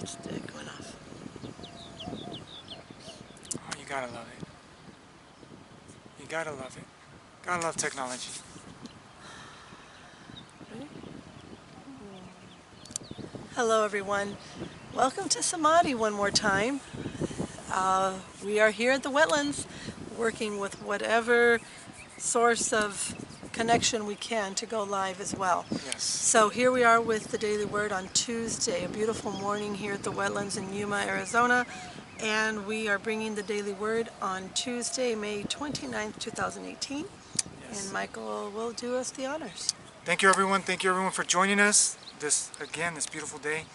Stick went off. Oh, you gotta love it. You gotta love it. Gotta love technology. Ready? Hello everyone. Welcome to Samadhi one more time. We are here at the wetlands working with whatever source of connection we can to go live as well. Yes. So here we are with the Daily Word on Tuesday, a beautiful morning here at the wetlands in Yuma, Arizona. And we are bringing the Daily Word on Tuesday, May 29th, 2018. Yes. And Michael will do us the honors. Thank you everyone. Thank you everyone for joining us this beautiful day.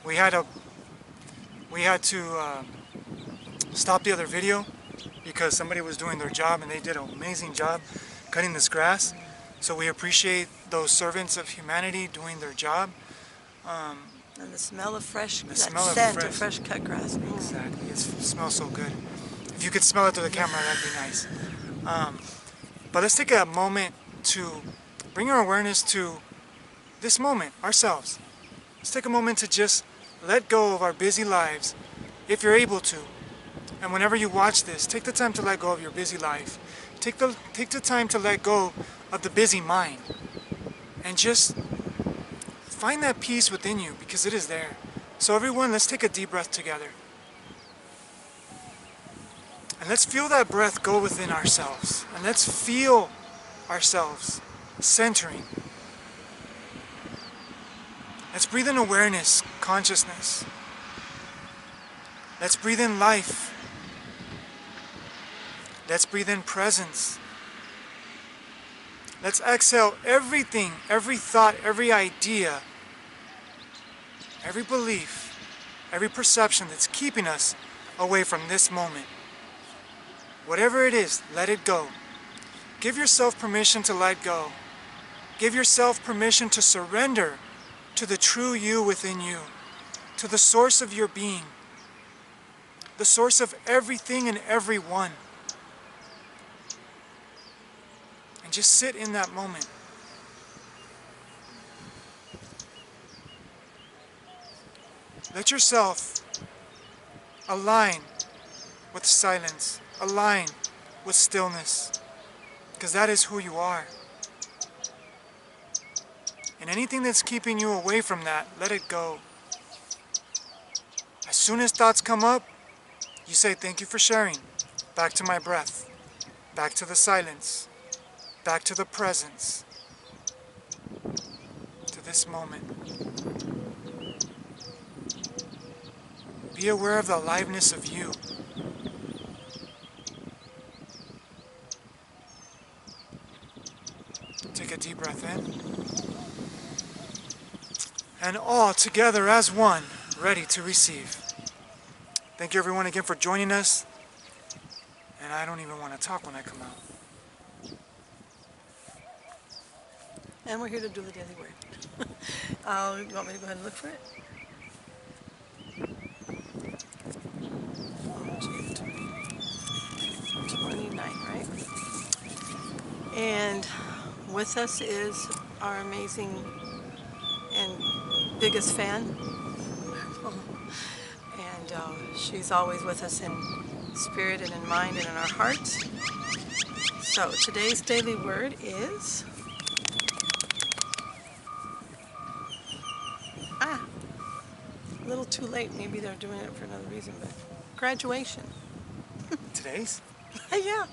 We had to stop the other video because somebody was doing their job and they did an amazing job cutting this grass. So we appreciate those servants of humanity doing their job. And the smell of fresh, the that smell scent of of fresh cut grass. Exactly. It smells so good. If you could smell it through the camera, that'd be nice. But let's take a moment to bring our awareness to this moment, ourselves. Let's take a moment to just let go of our busy lives, if you're able to. And whenever you watch this, take the time to let go of your busy life. Take the time to let go of the busy mind. And just find that peace within you, because it is there. So everyone, let's take a deep breath together. And let's feel that breath go within ourselves. And let's feel ourselves centering. Let's breathe in awareness, consciousness. Let's breathe in life. Let's breathe in presence. Let's exhale everything, every thought, every idea, every belief, every perception that's keeping us away from this moment. Whatever it is, let it go. Give yourself permission to let go. Give yourself permission to surrender to the true you within you, to the source of your being, the source of everything and everyone. And just sit in that moment. Let yourself align with silence, align with stillness, because that is who you are. And anything that's keeping you away from that, let it go. As soon as thoughts come up, you say, thank you for sharing. Back to my breath. Back to the silence. Back to the presence. To this moment. Be aware of the aliveness of you. Take a deep breath in. And all together as one, ready to receive. Thank you everyone again for joining us. And I don't even want to talk when I come out. And we're here to do the Daily Word. You want me to go ahead and look for it? Oh, 29, right? And with us is our amazing and biggest fan. And she's always with us in spirit and in mind and in our hearts. So today's Daily Word is... a little too late. Maybe they're doing it for another reason, but graduation. Today's? Yeah.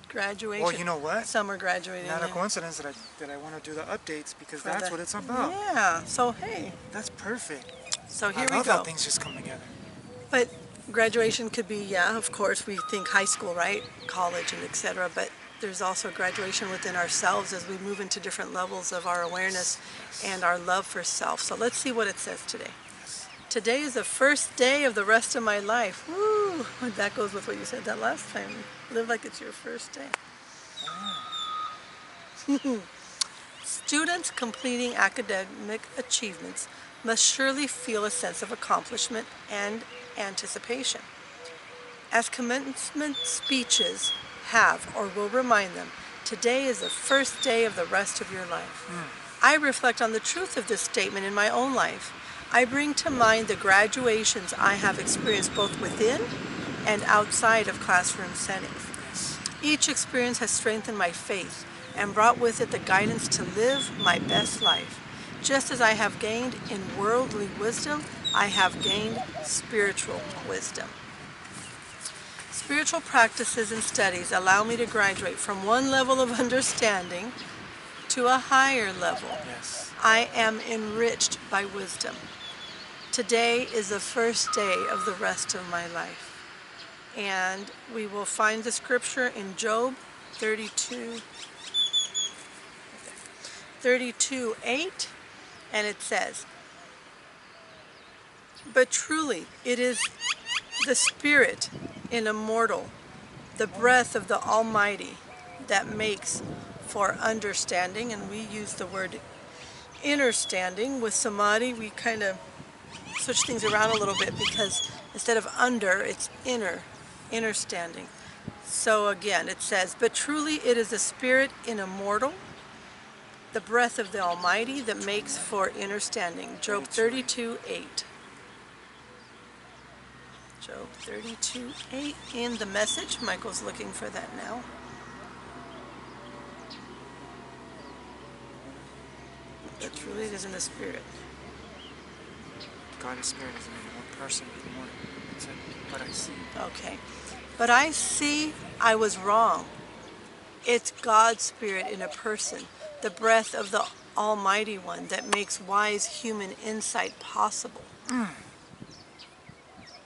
Graduation. Well, you know what? Summer graduating. Not a coincidence that I want to do the updates, because that's what it's about. Yeah. So, hey. That's perfect. So here we I love go. how things just come together. But graduation could be, yeah, of course, we think high school, right? College and etc. But there's also graduation within ourselves as we move into different levels of our awareness and our love for self. So let's see what it says today. Today is the first day of the rest of my life. Woo! That goes with what you said that last time. Live like it's your first day. Students completing academic achievements must surely feel a sense of accomplishment and anticipation. As commencement speeches have or will remind them, today is the first day of the rest of your life. I reflect on the truth of this statement in my own life. I bring to mind the graduations I have experienced both within and outside of classroom settings. Yes. Each experience has strengthened my faith and brought with it the guidance to live my best life. Just as I have gained in worldly wisdom, I have gained spiritual wisdom. Spiritual practices and studies allow me to graduate from one level of understanding to a higher level. Yes. I am enriched by wisdom. Today is the first day of the rest of my life. And we will find the scripture in Job 32:8, and it says, "But truly it is the spirit in a mortal, the breath of the Almighty, that makes for understanding." And we use the word understanding. With Samadhi, we kind of switch things around a little bit, because instead of under, it's understanding. So again, it says, "But truly it is the spirit in a mortal, the breath of the Almighty, that makes for understanding." Job 32:8. Job 32:8 in the Message. Michael's looking for that now. But truly it is in the spirit. God is spirit, isn't it? One person, one. It's but I see. Okay. "But I see I was wrong. It's God's spirit in a person, the breath of the Almighty One, that makes wise human insight possible."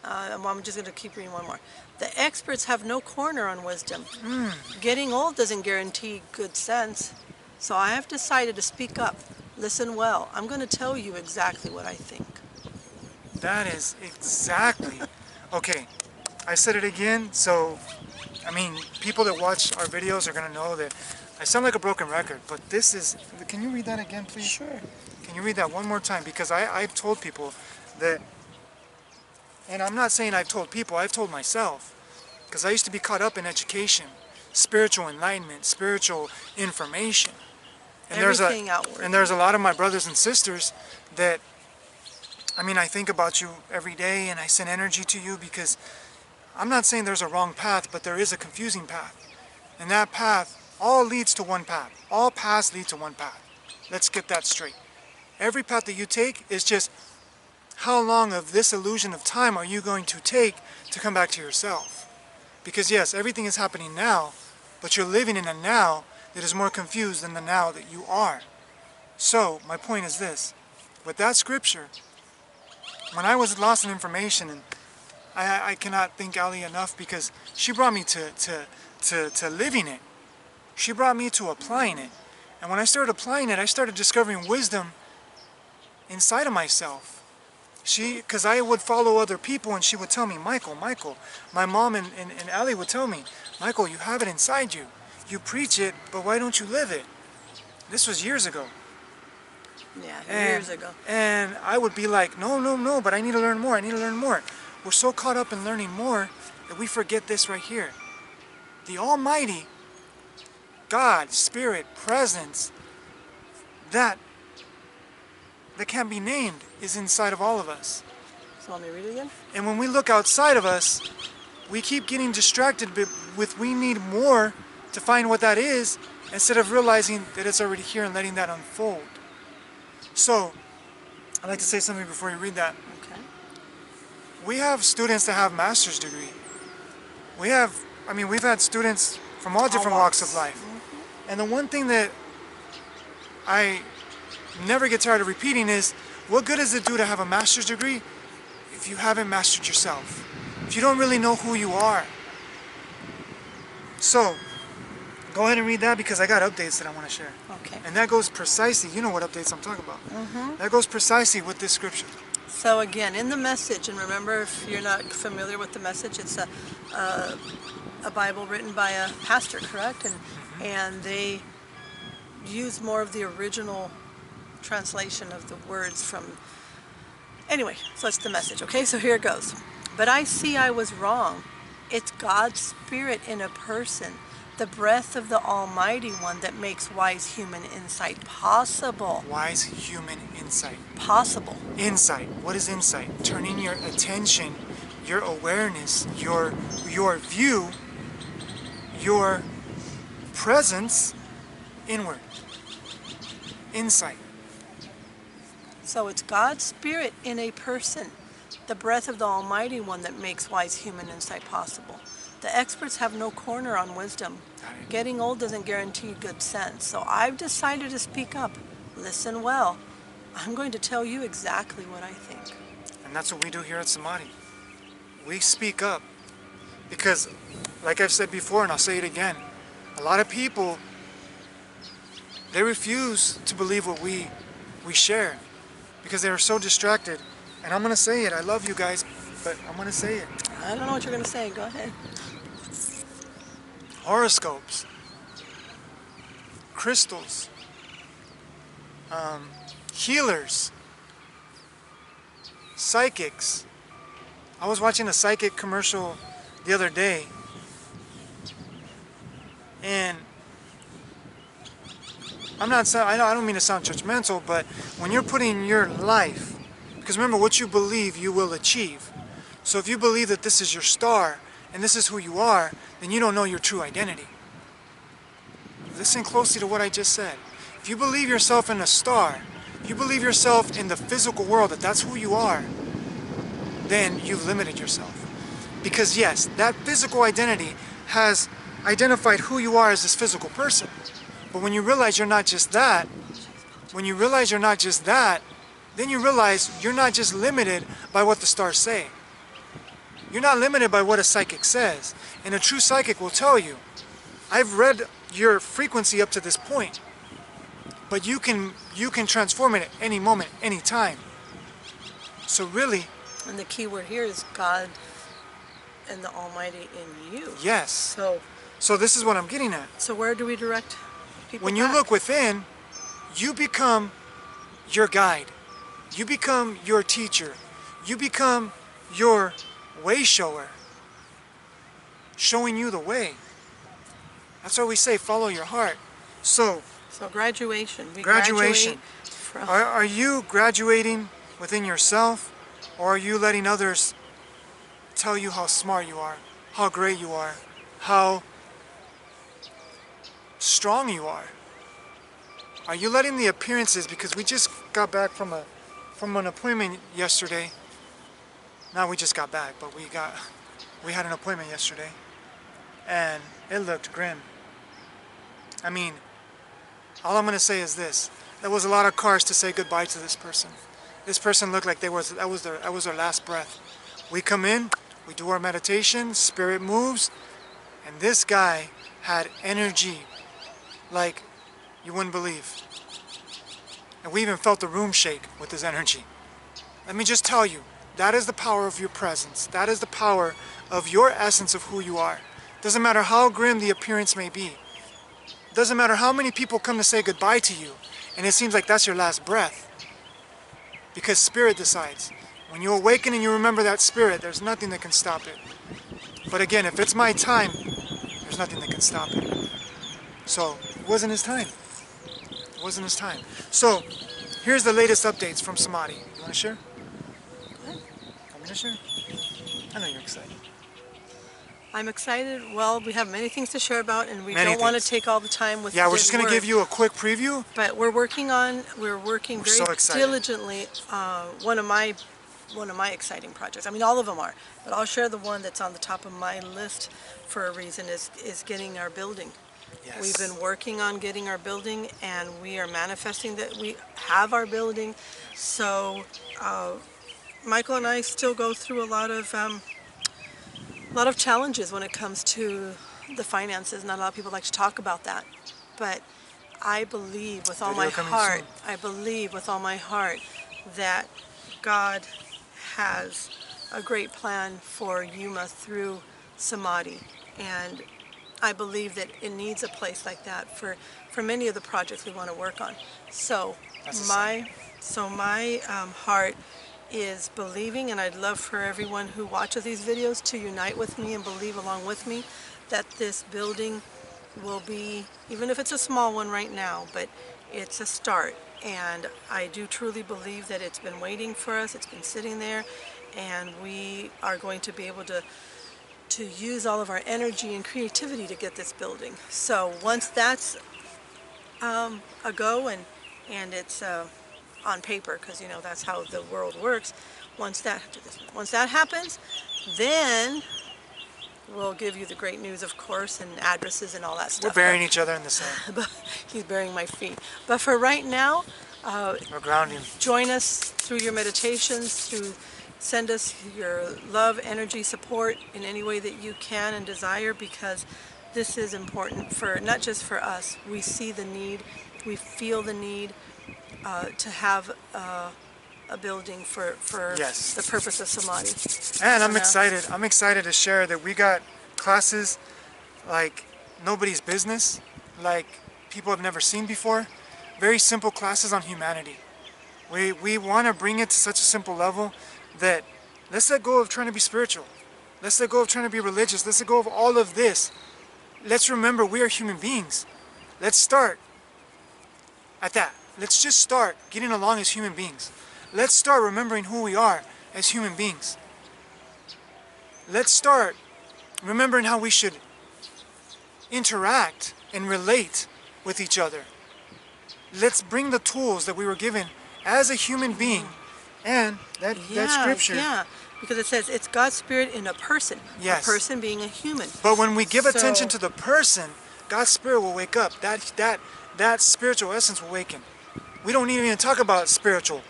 I'm just going to keep reading one more. "The experts have no corner on wisdom. Getting old doesn't guarantee good sense. So I have decided to speak up. Listen well. I'm going to tell you exactly what I think." That is exactly. Okay, I said it again, so, I mean, people that watch our videos are going to know that I sound like a broken record, but this is, can you read that again, please? Sure. Can you read that one more time? Because I've told people that, and I'm not saying I've told people, I've told myself, because I used to be caught up in education, spiritual enlightenment, spiritual information. And Everything outward. And there's a lot of my brothers and sisters that, I mean, I think about you every day and I send energy to you, because I'm not saying there's a wrong path, but there is a confusing path. And that path all leads to one path. All paths lead to one path. Let's get that straight. Every path that you take is just, how long of this illusion of time are you going to take to come back to yourself? Because yes, everything is happening now, but you're living in a now that is more confused than the now that you are. So, my point is this. With that scripture, when I was lost in information, and I cannot thank Ali enough, because she brought me to living it. She brought me to applying it. And when I started applying it, I started discovering wisdom inside of myself. Because I would follow other people and she would tell me, Michael, my mom and Ali would tell me, Michael, you have it inside you. You preach it, but why don't you live it? This was years ago. Yeah, years ago. And I would be like, no, but I need to learn more, I need to learn more. We're so caught up in learning more that we forget this right here. The Almighty, God, Spirit, Presence, that can't be named, is inside of all of us. So let me read it again. And when we look outside of us, we keep getting distracted with we need more to find what that is, instead of realizing that it's already here and letting that unfold. So, I'd like to say something before you read that. Okay. We have students that have master's degree. We've had students from all different walks of life. Mm-hmm. And the one thing that I never get tired of repeating is, what good does it do to have a master's degree if you haven't mastered yourself? If you don't really know who you are? So, go ahead and read that, because I got updates that I want to share. Okay. And that goes precisely, you know what updates I'm talking about. Mm-hmm. That goes precisely with this scripture. So again, in the Message, and remember, if you're not familiar with the Message, it's a Bible written by a pastor, correct? And they use more of the original translation of the words from... Anyway, so that's the Message, okay? So here it goes. "But I see I was wrong. It's God's Spirit in a person, The breath of the Almighty One that makes wise human insight possible. Wise human insight. Possible. Insight. What is insight? Turning your attention, your awareness, your view, your presence inward. Insight. So it's God's Spirit in a person, the breath of the Almighty One that makes wise human insight possible. The experts have no corner on wisdom. Getting old doesn't guarantee good sense. So I've decided to speak up. Listen well. I'm going to tell you exactly what I think. And that's what we do here at Samadhi. We speak up. Because, like I've said before, and I'll say it again, a lot of people, they refuse to believe what we share. Because they are so distracted. And I'm going to say it. I love you guys, but I'm going to say it. I don't know what you're going to say. Go ahead. Horoscopes, crystals, healers, psychics. I was watching a psychic commercial the other day, and I don't mean to sound judgmental, but when you're putting your life, because remember, what you believe you will achieve. So if you believe that this is your star and this is who you are, then you don't know your true identity. Listen closely to what I just said. If you believe yourself in a star, if you believe yourself in the physical world, that that's who you are, then you've limited yourself. Because yes, that physical identity has identified who you are as this physical person. But when you realize you're not just that, then you realize you're not just limited by what the stars say. You're not limited by what a psychic says. And a true psychic will tell you, I've read your frequency up to this point, but you can transform it at any moment, any time. So really... And the key word here is God and the Almighty in you. Yes. So this is what I'm getting at. So where do we direct people When you back? look within, you become your guide. You become your teacher. You become your way shower, showing you the way. That's why we say follow your heart. So graduation. Graduation. From Are you graduating within yourself, or are you letting others tell you how smart you are, how great you are, how strong you are? Are you letting the appearances, because we just got back from an appointment yesterday. Now we just got back, but we had an appointment yesterday, and it looked grim. I mean, all I'm gonna say is this: there was a lot of cars to say goodbye to this person. This person looked like that was their last breath. We come in, we do our meditation, spirit moves, and this guy had energy like you wouldn't believe. And we even felt the room shake with his energy. Let me just tell you, that is the power of your presence. That is the power of your essence of who you are. Doesn't matter how grim the appearance may be. Doesn't matter how many people come to say goodbye to you, and it seems like that's your last breath. Because spirit decides. When you awaken and you remember that spirit, there's nothing that can stop it. But again, if it's my time, there's nothing that can stop it. So, it wasn't his time. It wasn't his time. So, here's the latest updates from Samadhi. You want to share? Want me to share? I know you're excited. I'm excited. Well, we have many things to share about, and we Many don't want to things. take all the time with Yeah, we're this just going to word. give you a quick preview. But we're working very so excited. diligently. One of my exciting projects. I mean, all of them are, but I'll share the one that's on the top of my list for a reason is getting our building. Yes. We've been working on getting our building, and we are manifesting that we have our building. So Michael and I still go through a lot of challenges when it comes to the finances. Not a lot of people like to talk about that, but I believe with all my Video coming heart, soon. I believe with all my heart that God has a great plan for Yuma through Samadhi, and I believe that it needs a place like that for many of the projects we want to work on. So my heart is believing, and I'd love for everyone who watches these videos to unite with me and believe along with me that this building will be, even if it's a small one right now, but it's a start. And I do truly believe that it's been waiting for us, it's been sitting there, and we are going to be able to use all of our energy and creativity to get this building. So once that's a go, and it's on paper, because that's how the world works. Once that happens, then we'll give you the great news, of course, and addresses and all that stuff. We're burying each other in the sand. But he's burying my feet. But for right now, We're grounding. join us through your meditations, send us your love, energy, support in any way that you can and desire, because this is important for not just for us. We see the need, we feel the need to have a building for Yes. the purpose of Samadhi. And I'm So now- excited. I'm excited to share that we got classes like nobody's business, like people have never seen before. Very simple classes on humanity. We want to bring it to such a simple level that let's let go of trying to be spiritual. Let's let go of trying to be religious. Let's let go of all of this. Let's remember we are human beings. Let's start at that. Let's just start getting along as human beings. Let's start remembering who we are as human beings. Let's start remembering how we should interact and relate with each other. Let's bring the tools that we were given as a human being, and that scripture. Yeah, because it says it's God's Spirit in a person. Yes. A person being a human. But when we give So- attention to the person, God's Spirit will wake up. That spiritual essence will awaken. We don't need to even talk about spiritual.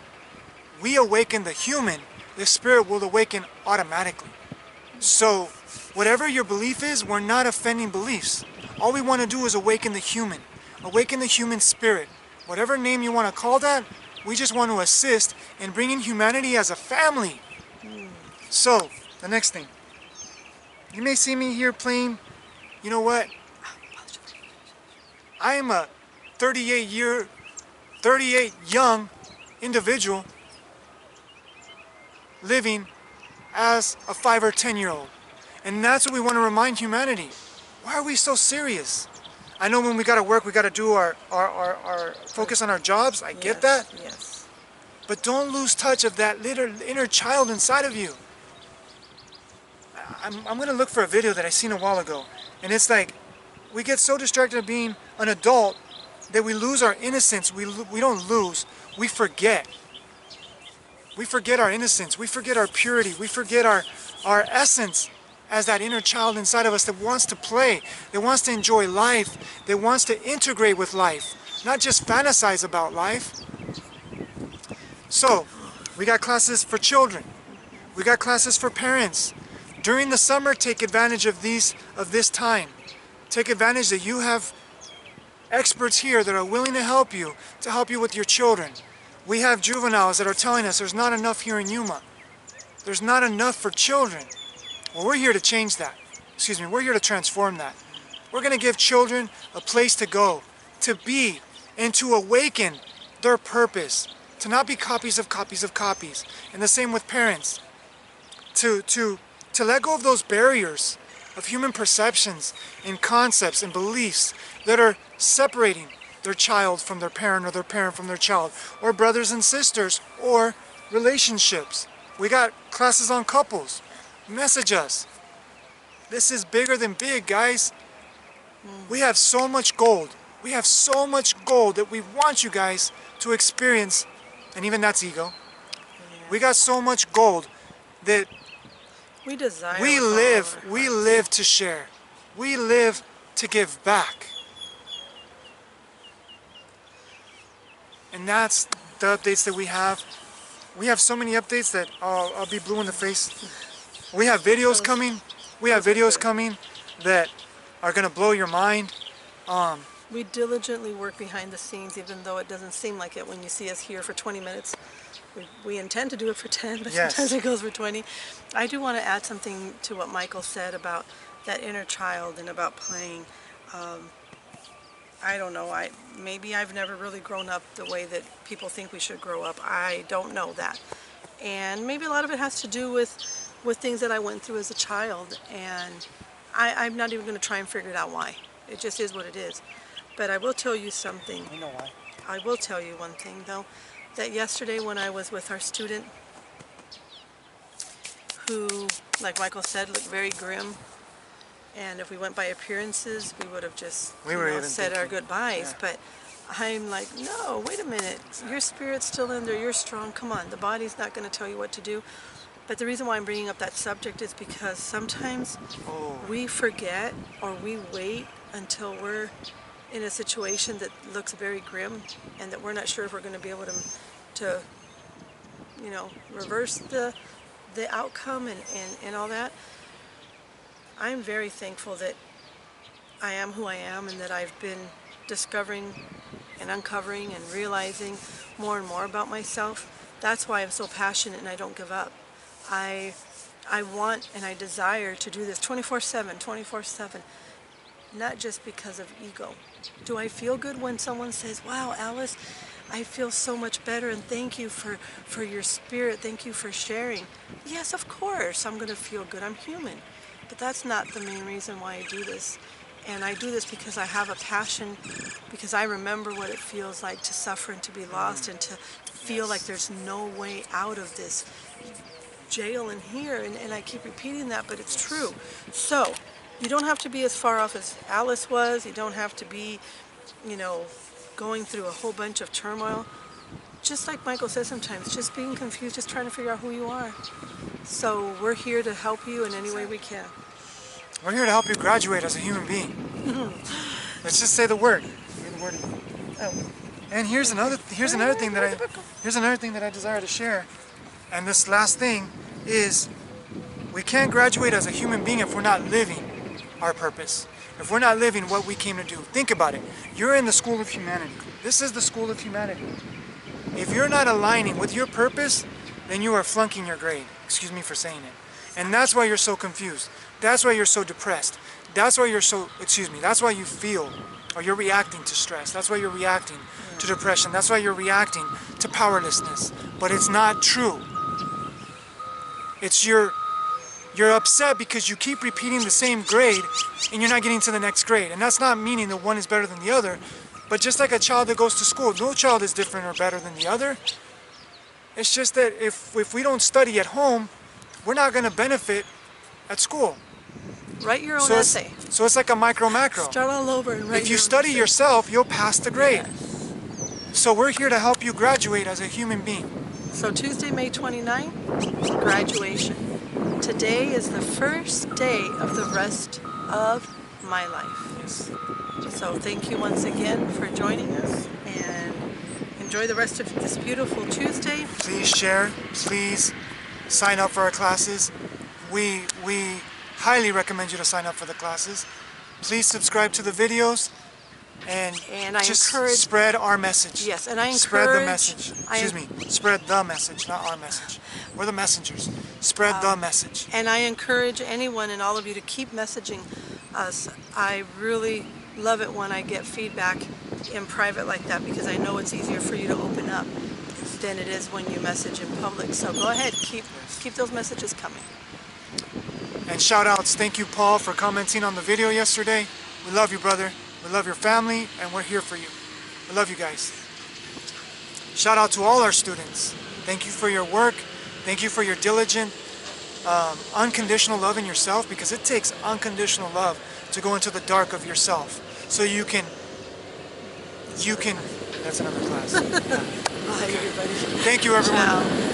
We awaken the human, the Spirit will awaken automatically. So whatever your belief is, we're not offending beliefs. All we want to do is awaken the human spirit. Whatever name you want to call that, we just want to assist in bringing humanity as a family. So, the next thing. You may see me here playing, you know what? I am a 38 young individual living as a 5 or 10-year-old. And that's what we want to remind humanity. Why are we so serious? I know when we got to work, we got to do our focus on our jobs. I get that. Yes. But don't lose touch of that little inner child inside of you. I'm going to look for a video that I seen a while ago. And it's like, we get so distracted of being an adult that we lose our innocence. We don't lose, we forget. We forget our innocence. We forget our purity. We forget our essence as that inner child inside of us that wants to play, that wants to enjoy life, that wants to integrate with life, not just fantasize about life. So, we got classes for children. We got classes for parents. During the summer, take advantage of this time. Take advantage that you have experts here that are willing to help you with your children. We have juveniles that are telling us there's not enough here in Yuma. There's not enough for children. Well, we're here to change that. We're here to transform that. We're going to give children a place to go, to be, and to awaken their purpose. To not be copies of copies of copies. And the same with parents. To let go of those barriers of human perceptions and concepts and beliefs that are separating their child from their parent, or their parent from their child, or brothers and sisters, or relationships. We got classes on couples. Message us. This is bigger than big, guys. We have so much gold. We have so much gold that we want you guys to experience, and even that's ego. We got so much gold that We desire. we with all live of our we heart. live to share. We live to give back. And that's the updates that we have. We have so many updates that I'll be blue in the face. We have videos coming. We have videos coming that are going to blow your mind. We diligently work behind the scenes, even though it doesn't seem like it when you see us here for 20 minutes. We intend to do it for 10, but Yes. sometimes it goes for 20. I do want to add something to what Michael said about that inner child and about playing. I don't know. Maybe I've never really grown up the way that people think we should grow up. I don't know that. And maybe a lot of it has to do with things that I went through as a child. And I'm not even going to try and figure it out why. It just is what it is. But I will tell you something. You know why. I will tell you one thing, though, that yesterday when I was with our student who, like Michael said, looked very grim, and if we went by appearances, we would have just said our goodbyes. But I'm like, no, wait a minute. Your spirit's still in there. You're strong. Come on. The body's not going to tell you what to do. But the reason why I'm bringing up that subject is because sometimes we forget or we wait until we're in a situation that looks very grim and that we're not sure if we're going to be able to reverse the outcome and all that. I'm very thankful that I am who I am and that I've been discovering and uncovering and realizing more and more about myself. That's why I'm so passionate and I don't give up. I want and I desire to do this 24/7, not just because of ego. Do I feel good when someone says, wow, Alice, I feel so much better and thank you for your spirit, thank you for sharing. Yes, of course, I'm going to feel good. I'm human. But that's not the main reason why I do this. And I do this because I have a passion, because I remember what it feels like to suffer and to be lost and to feel like there's no way out of this jail in here. And I keep repeating that, but it's true. So you don't have to be as far off as Alice was. You don't have to be, going through a whole bunch of turmoil. Just like Michael says sometimes, just being confused, just trying to figure out who you are. So we're here to help you in any way we can. We're here to help you graduate as a human being. Let's just say the word. Say the word again. Oh. And here's another thing that I desire to share. And this last thing is, we can't graduate as a human being if we're not living our purpose. If we're not living what we came to do. Think about it. You're in the school of humanity. This is the school of humanity. If you're not aligning with your purpose, then you are flunking your grade. Excuse me for saying it. And that's why you're so confused. That's why you're so depressed. That's why that's why you feel, or you're reacting to stress. That's why you're reacting to depression. That's why you're reacting to powerlessness. But it's not true. It's you're upset because you keep repeating the same grade and you're not getting to the next grade. And that's not meaning that one is better than the other. But just like a child that goes to school, no child is different or better than the other. It's just that if we don't study at home, we're not going to benefit at school. Write your own essay. So it's like a micro-macro. Start all over and write. If you study yourself, you'll pass the grade. Yes. So we're here to help you graduate as a human being. So Tuesday, May 29th, graduation. Today is the first day of the rest of my life. Yes. So thank you once again for joining us and enjoy the rest of this beautiful Tuesday. Please share. Please sign up for our classes. We highly recommend you to sign up for the classes. Please subscribe to the videos and I just encourage, spread our message. Yes, and I encourage... Spread the message. Spread the message, not our message. We're the messengers. Spread the message. And I encourage anyone and all of you to keep messaging us. I really love it when I get feedback in private like that, because I know it's easier for you to open up than it is when you message in public. So go ahead, keep those messages coming. And shout outs, thank you Paul for commenting on the video yesterday. We love you, brother. We love your family, and we're here for you. We love you guys. Shout out to all our students. Thank you for your work. Thank you for your diligent, unconditional love in yourself, because it takes unconditional love to go into the dark of yourself. So you can, that's another class. Yeah. Bye, everybody. Thank you, everyone. Ciao.